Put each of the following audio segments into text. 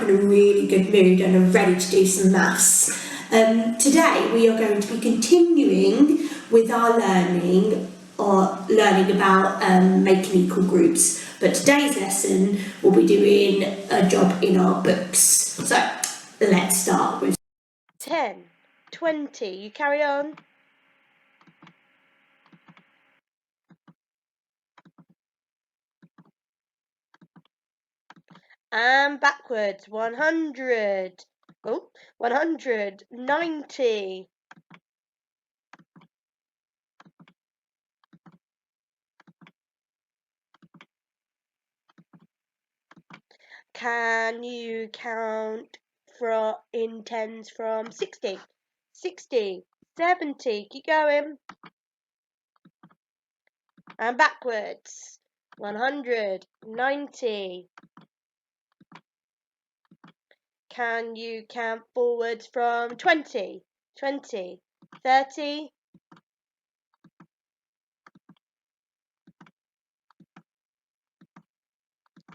in a really good mood and are ready to do some maths. Today we are going to be continuing with our learning about making equal groups. But today's lesson we'll be doing a job in our books. So let's start with 10, 20, you carry on. And backwards, 100. Oh, 190. Can you count in tens from 60? 60, 70, keep going. And backwards, 190. Can you count forwards from 20, 20, 30?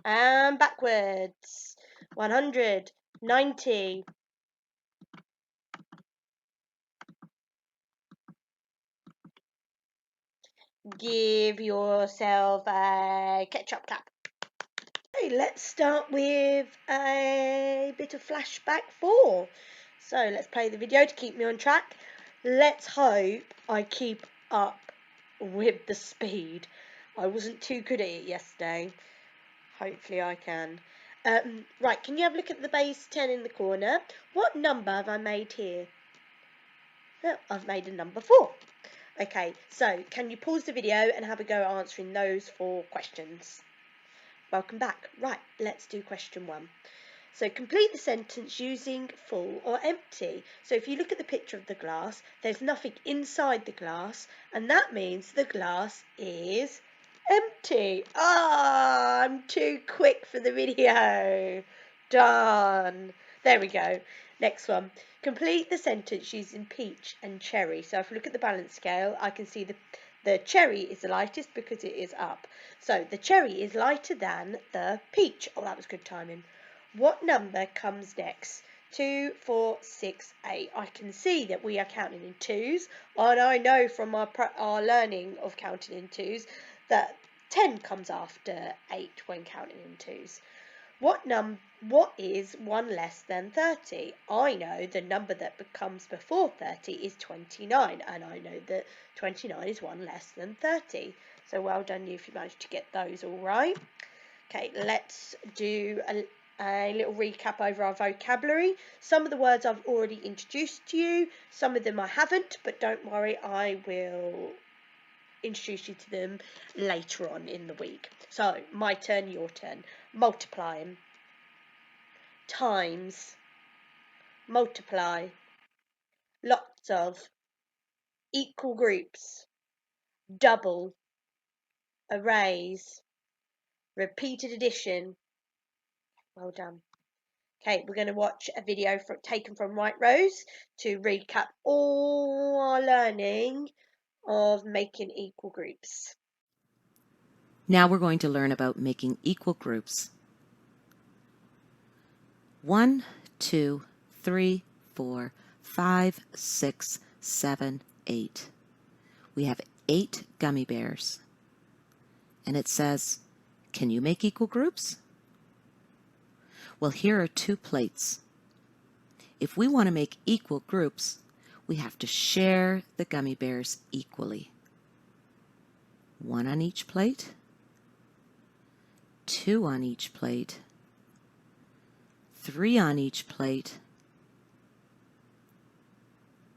And backwards, 190. Give yourself a ketchup clap. Okay, let's start with a bit of flashback 4. So let's play the video to keep me on track. Let's hope I keep up with the speed. I wasn't too good at it yesterday. Hopefully I can. Right, can you have a look at the base 10 in the corner? What number have I made here? Oh, I've made a number 4. Okay, so can you pause the video and have a go at answering those 4 questions? Welcome back. Right, let's do question 1. So complete the sentence using full or empty. So if you look at the picture of the glass, there's nothing inside the glass, and that means the glass is empty. I'm too quick for the video. Darn. There we go. Next one. Complete the sentence using peach and cherry. So if I look at the balance scale, I can see the cherry is the lightest because it is up. So the cherry is lighter than the peach. Oh, that was good timing. What number comes next? 2, 4, 6, 8. I can see that we are counting in twos, and I know from our learning of counting in twos that 10 comes after 8 when counting in twos. What is 1 less than 30? I know the number that comes before 30 is 29, and I know that 29 is 1 less than 30. So well done you if you managed to get those all right. Okay, let's do a little recap over our vocabulary. Some of the words I've already introduced to you, some of them I haven't, but don't worry, I will introduce you to them later on in the week. So, my turn, your turn. Multiplying, times, multiply, lots of, equal groups, double, arrays, repeated addition. Well done. Okay, we're going to watch a video taken from White Rose to recap all our learning of making equal groups. Now we're going to learn about making equal groups. 1, 2, 3, 4, 5, 6, 7, 8. We have 8 gummy bears. And it says, can you make equal groups? Well, here are 2 plates. If we want to make equal groups, we have to share the gummy bears equally. 1 on each plate, 2 on each plate, 3 on each plate,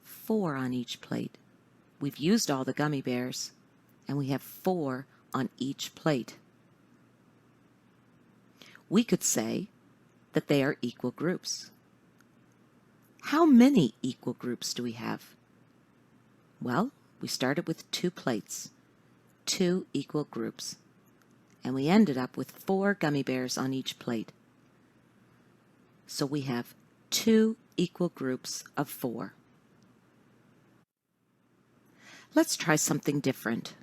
4 on each plate. We've used all the gummy bears, and we have 4 on each plate. We could say that they are equal groups. How many equal groups do we have? Well, we started with 2 plates, 2 equal groups, and we ended up with 4 gummy bears on each plate. So we have 2 equal groups of 4. Let's try something different.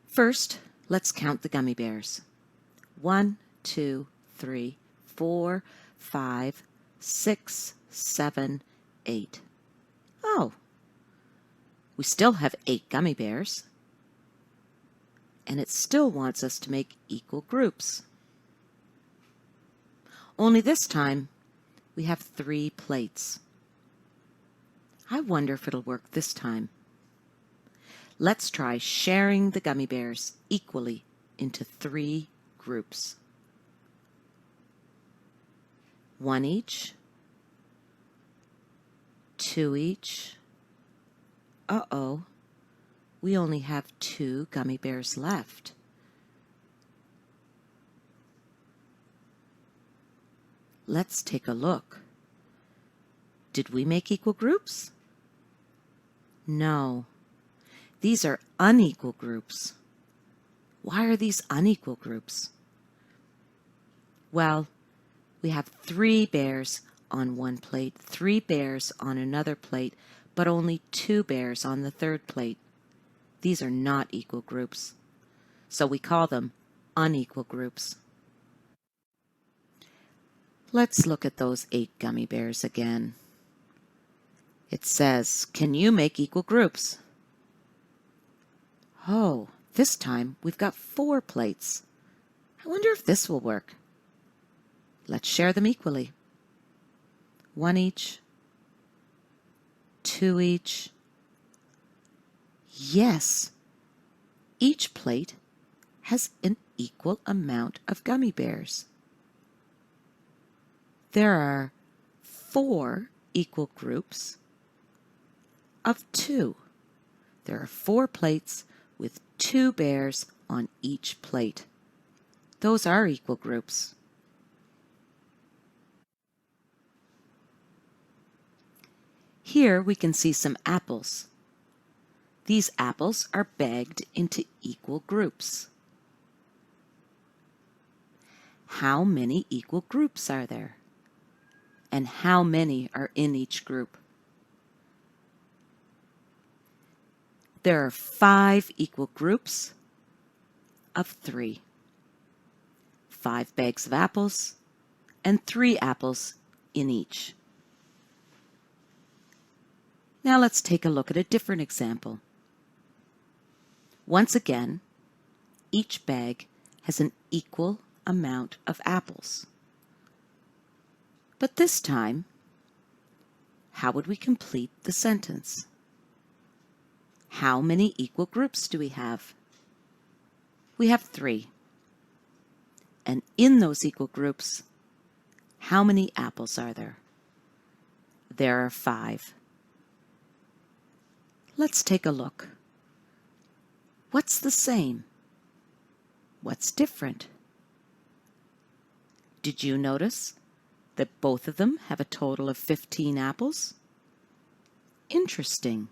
First, let's count the gummy bears. 1, 2, 3, 4, 5, 6, 7, 8. Oh, we still have 8 gummy bears. And it still wants us to make equal groups. Only this time, we have 3 plates. I wonder if it'll work this time. Let's try sharing the gummy bears equally into 3 groups. 1 each, 2 each. Uh-oh, we only have 2 gummy bears left. Let's take a look. Did we make equal groups? No, these are unequal groups. Why are these unequal groups? Well, we have 3 bears on one plate, 3 bears on another plate, but only 2 bears on the third plate. These are not equal groups, so we call them unequal groups. Let's look at those 8 gummy bears again. It says, can you make equal groups? Oh, this time we've got 4 plates. I wonder if this will work. Let's share them equally. 1 each, 2 each. Yes, each plate has an equal amount of gummy bears. There are 4 equal groups of 2. There are 4 plates with 2 bears on each plate. Those are equal groups. Here we can see some apples. These apples are bagged into equal groups. How many equal groups are there? And how many are in each group? There are 5 equal groups of 3. 5 bags of apples and 3 apples in each. Now let's take a look at a different example. Once again, each bag has an equal amount of apples. But this time, how would we complete the sentence? How many equal groups do we have? We have 3. And in those equal groups, how many apples are there? There are 5. Let's take a look. What's the same? What's different? Did you notice that both of them have a total of 15 apples? Interesting.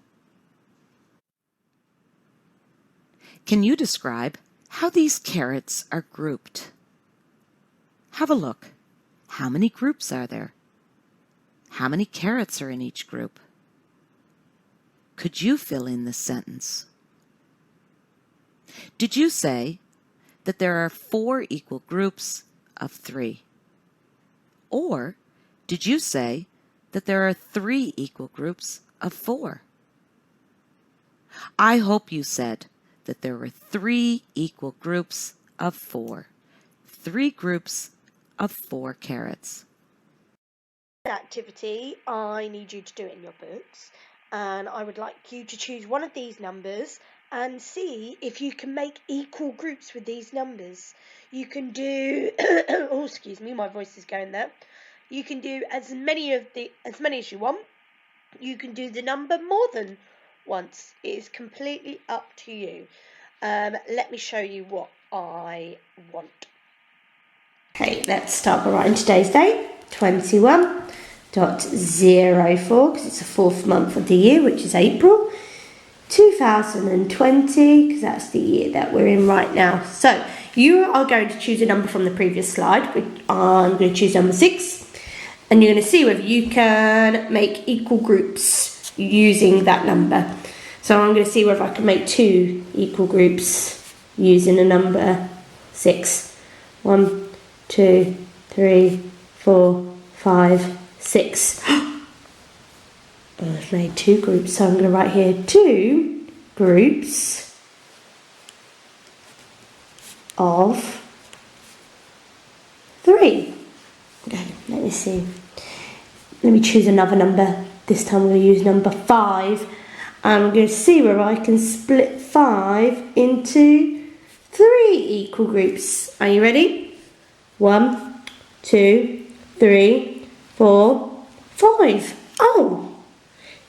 Can you describe how these carrots are grouped? Have a look. How many groups are there? How many carrots are in each group? Could you fill in this sentence? Did you say that there are 4 equal groups of 3? Or did you say that there are 3 equal groups of 4? I hope you said that there were 3 equal groups of 4. 3 groups of 4 carrots. Activity I need you to do in your books, and I would like you to choose one of these numbers and see if you can make equal groups with these numbers. You can do oh, excuse me, my voice is going there. You can do as many as you want. You can do the number more than once. It is completely up to you. Let me show you what I want. Okay, let's start by writing today's date, 21.04, because it's the 4th month of the year, which is April, 2020, because that's the year that we're in right now. So you are going to choose a number from the previous slide. I'm going to choose number 6, and you're going to see whether you can make equal groups using that number. So I'm going to see whether I can make 2 equal groups using a number 6. 1, 2, 3, 4, 5, 6. I've made 2 groups, so I'm going to write here 2 groups of 3. Okay, let me see. Let me choose another number. This time I'm going to use number 5. I'm going to see where I can split 5 into 3 equal groups. Are you ready? 1, 2, 3, 4, 5. Oh!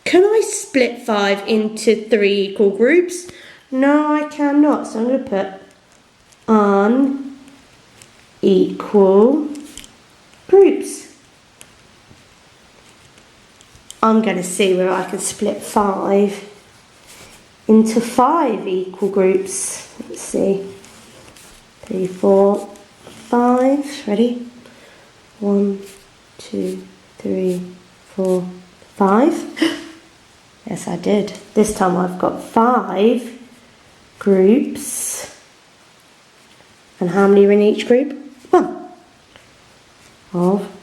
Can I split 5 into 3 equal groups? No, I cannot. So I'm going to put unequal groups. I'm going to see where I can split 5 into 5 equal groups. Let's see. 3, 4, 5. Ready? 1, 2, 3, 4, 5. Yes, I did. This time I've got 5 groups. And how many are in each group? 1. Of